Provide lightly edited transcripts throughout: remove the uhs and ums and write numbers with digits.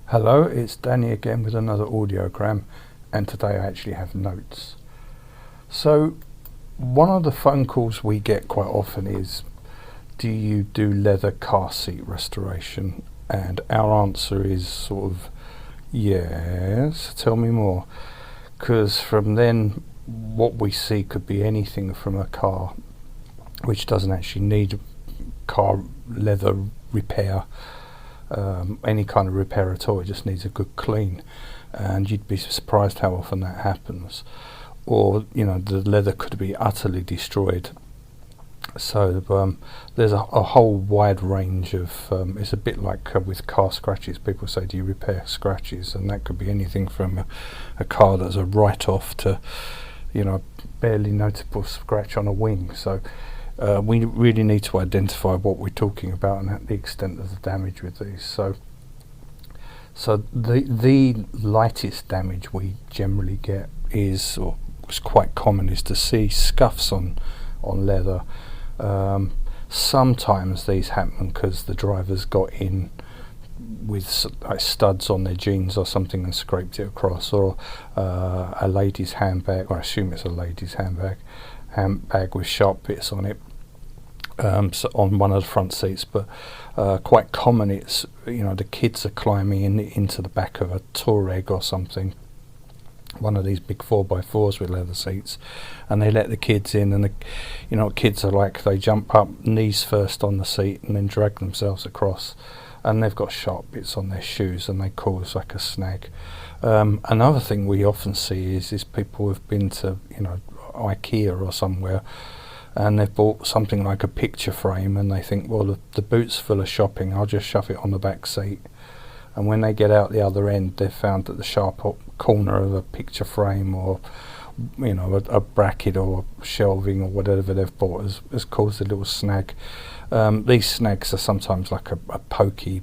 Hello, it's Danny again with another audiogram, and today I actually have notes. So, one of the phone calls we get quite often is, do you do leather car seat restoration? And our answer is sort of, yes, tell me more. Because from then, what we see could be anything from a car which doesn't actually need car leather repair. Any kind of repair at all, it just needs a good clean, and you'd be surprised how often that happens. Or the leather could be utterly destroyed. So there's a whole wide range of it's a bit like with car scratches. People say, do you repair scratches? And that could be anything from a car that's a write-off to barely noticeable scratch on a wing. So we really need to identify what we're talking about and the extent of the damage with these. So the lightest damage we generally get is, or what's quite common, is to see scuffs on leather. Sometimes these happen because the driver's got in with like studs on their jeans or something and scraped it across, or a lady's handbag, or I assume it's a lady's handbag with sharp bits on it, so on one of the front seats. But quite common, it's the kids are climbing into the back of a Touareg or something, one of these big 4x4s with leather seats, and they let the kids in, and what kids are like, they jump up knees first on the seat and then drag themselves across, and they've got sharp bits on their shoes and they cause like a snag. Another thing we often see is people who've been to IKEA or somewhere, and they've bought something like a picture frame, and they think, well, the boot's full of shopping, I'll just shove it on the back seat. And when they get out the other end, they've found that the sharp corner of a picture frame, or a bracket or shelving or whatever they've bought, has caused a little snag. These snags are sometimes like a pokey,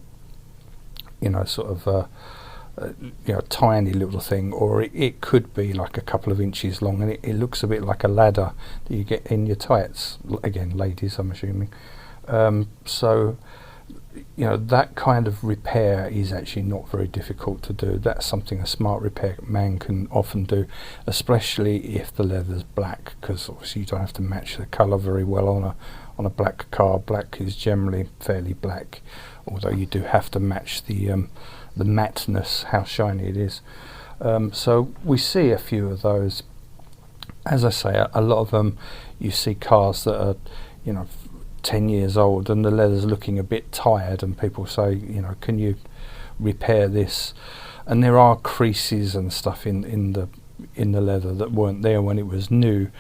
tiny little thing, or it could be like a couple of inches long, and it looks a bit like a ladder that you get in your tights. Again, ladies, I'm assuming. That kind of repair is actually not very difficult to do. That's something a smart repair man can often do, especially if the leather's black, because obviously you don't have to match the colour very well on a black car. Black is generally fairly black, although you do have to match the matteness, how shiny it is. So we see a few of those. As I say, a lot of them, you see cars that are 10 years old and the leather's looking a bit tired, and people say, can you repair this? And there are creases and stuff in the leather that weren't there when it was new,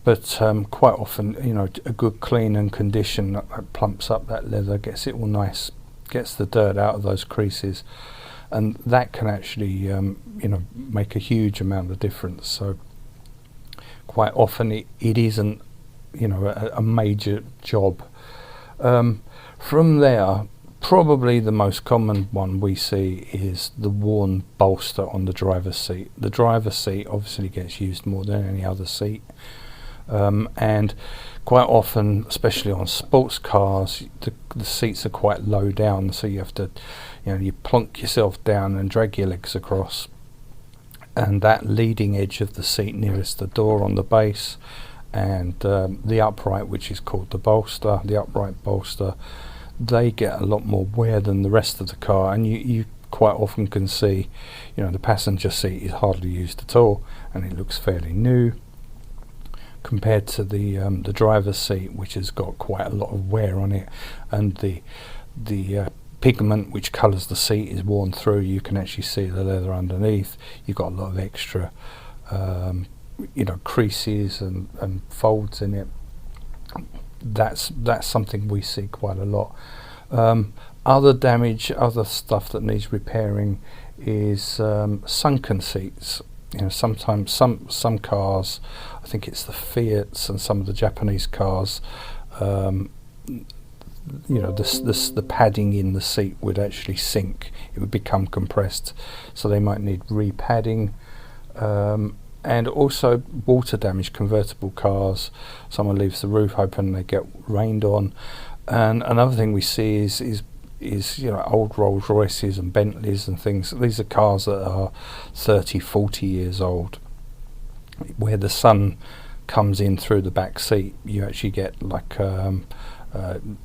but quite often a good clean and condition that plumps up that leather, gets it all nice, gets the dirt out of those creases, and that can actually make a huge amount of difference. So quite often it isn't a major job. From there, probably the most common one we see is the worn bolster on the driver's seat. The driver's seat obviously gets used more than any other seat, and quite often, especially on sports cars, the seats are quite low down, so you have to you plonk yourself down and drag your legs across, and that leading edge of the seat nearest the door on the base, and the upright, which is called the upright bolster, they get a lot more wear than the rest of the car, and you quite often can see the passenger seat is hardly used at all, and it looks fairly new, compared to the driver's seat, which has got quite a lot of wear on it, and the pigment which colours the seat is worn through. You can actually see the leather underneath. You've got a lot of extra creases and folds in it. That's something we see quite a lot. Other damage, other stuff that needs repairing is sunken seats. Sometimes some cars, I think it's the Fiats and some of the Japanese cars, the padding in the seat would actually sink. It would become compressed, so they might need re-padding. And also water damage, convertible cars, someone leaves the roof open, they get rained on. And another thing we see is is, you know, old Rolls Royces and Bentleys and things. These are cars that are 30, 40 years old, where the sun comes in through the back seat. You actually get like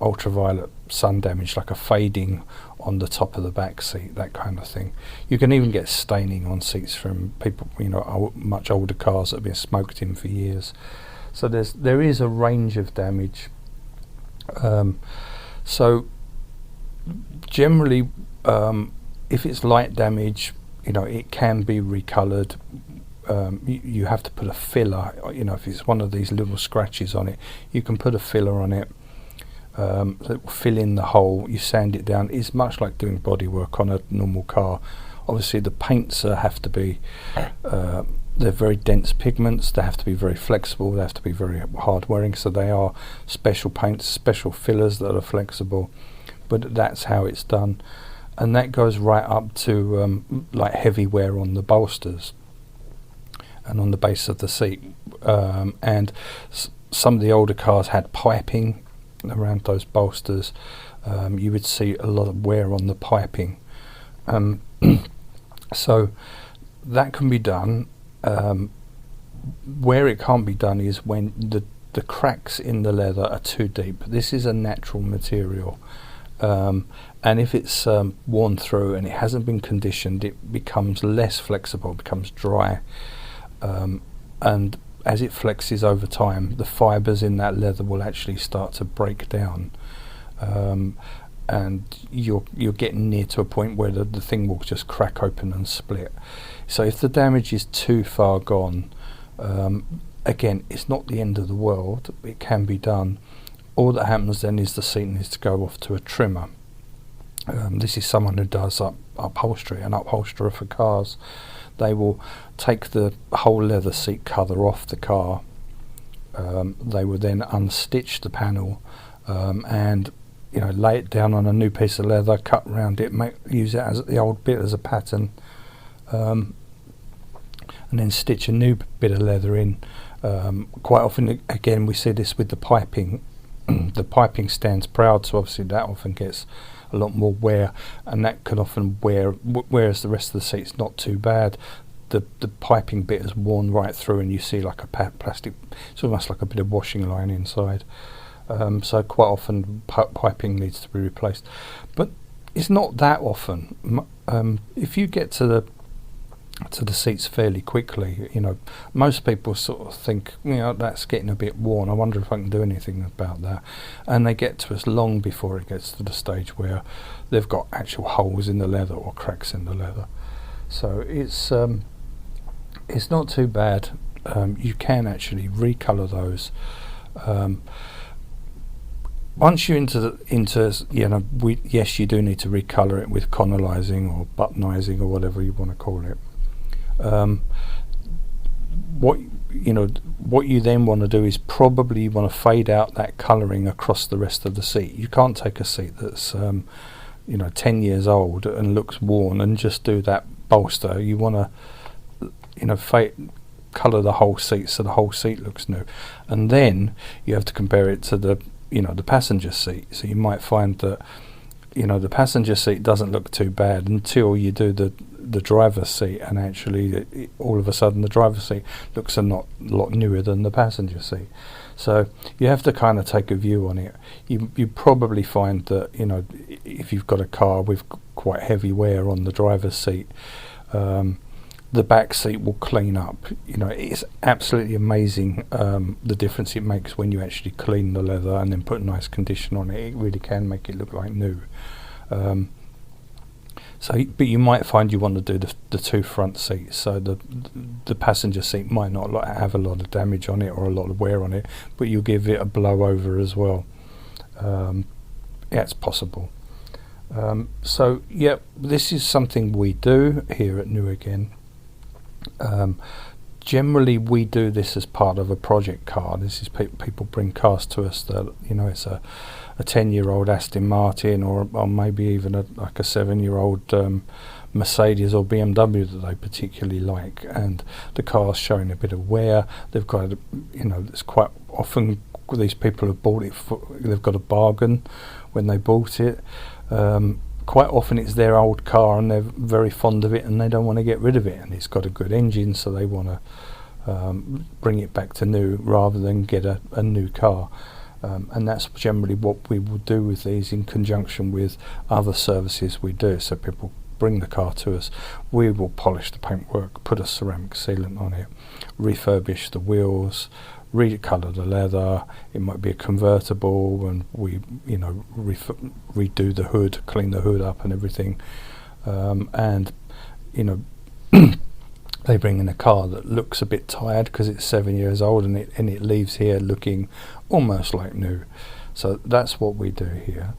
ultraviolet sun damage, like a fading on the top of the back seat, that kind of thing. You can even get staining on seats from people, you know, much older cars that have been smoked in for years. So there is a range of damage. So generally, if it's light damage, you know, it can be recolored. You have to put a filler, you know, if it's one of these little scratches on it, you can put a filler on it that will fill in the hole. You sand it down. It's much like doing body work on a normal car. Obviously the paints have to be they're very dense pigments, they have to be very flexible, they have to be very hard wearing, so they are special paints, special fillers that are flexible, but that's how it's done. And that goes right up to like heavy wear on the bolsters and on the base of the seat, and some of the older cars had piping around those bolsters. You would see a lot of wear on the piping, so that can be done. Where it can't be done is when the cracks in the leather are too deep. This is a natural material, and if it's worn through and it hasn't been conditioned, it becomes less flexible, becomes dry, and as it flexes over time, the fibres in that leather will actually start to break down, and you're getting near to a point where the thing will just crack open and split. So if the damage is too far gone, again, it's not the end of the world, it can be done. All that happens then is the seat needs to go off to a trimmer. This is someone who does upholstery, an upholsterer for cars. They will take the whole leather seat cover off the car. They will then unstitch the panel, and you know, lay it down on a new piece of leather, cut round it, use it as the old bit as a pattern, and then stitch a new bit of leather in. Quite often, again, we see this with the piping. The piping stands proud, so obviously that often gets a lot more wear, and that can often wear, whereas the rest of the seat's not too bad. The piping bit is worn right through, and you see like a plastic, it's almost like a bit of washing line inside. So quite often piping needs to be replaced, but it's not that often. If you get to the seats fairly quickly, you know, most people sort of think, you know, that's getting a bit worn, I wonder if I can do anything about that, and they get to us long before it gets to the stage where they've got actual holes in the leather or cracks in the leather. So it's not too bad. You can actually recolour those. Once you're into you know, yes, you do need to recolour it with connollising or buttonising or whatever you want to call it. What you then want to do is probably you want to fade out that colouring across the rest of the seat. You can't take a seat that's 10 years old and looks worn and just do that bolster. You want to colour the whole seat so the whole seat looks new, and then you have to compare it to the passenger seat. So you might find that the passenger seat doesn't look too bad until you do the driver's seat, and actually all of a sudden the driver's seat looks a lot newer than the passenger seat. So you have to kind of take a view on it. You probably find that if you've got a car with quite heavy wear on the driver's seat, the back seat will clean up. It's absolutely amazing the difference it makes when you actually clean the leather and then put a nice condition on it. It really can make it look like new. But you might find you want to do the two front seats, so the passenger seat might not have a lot of damage on it or a lot of wear on it, but you'll give it a blow over as well. It's possible. This is something we do here at New Again. Generally we do this as part of a project car. This is people bring cars to us that it's a 10-year-old Aston Martin or maybe even a 7-year-old Mercedes or BMW that they particularly like, and the car's showing a bit of wear. They've got it's quite often these people have bought it they've got a bargain when they bought it. Quite often it's their old car and they're very fond of it and they don't want to get rid of it, and it's got a good engine, so they want to bring it back to new rather than get a new car. And that's generally what we will do with these, in conjunction with other services we do. So people bring the car to us, we will polish the paintwork, put a ceramic sealant on it, refurbish the wheels, recolour the leather. It might be a convertible, and we redo the hood, clean the hood up and everything. And they bring in a car that looks a bit tired because it's 7 years old, and it leaves here looking almost like new. So that's what we do here.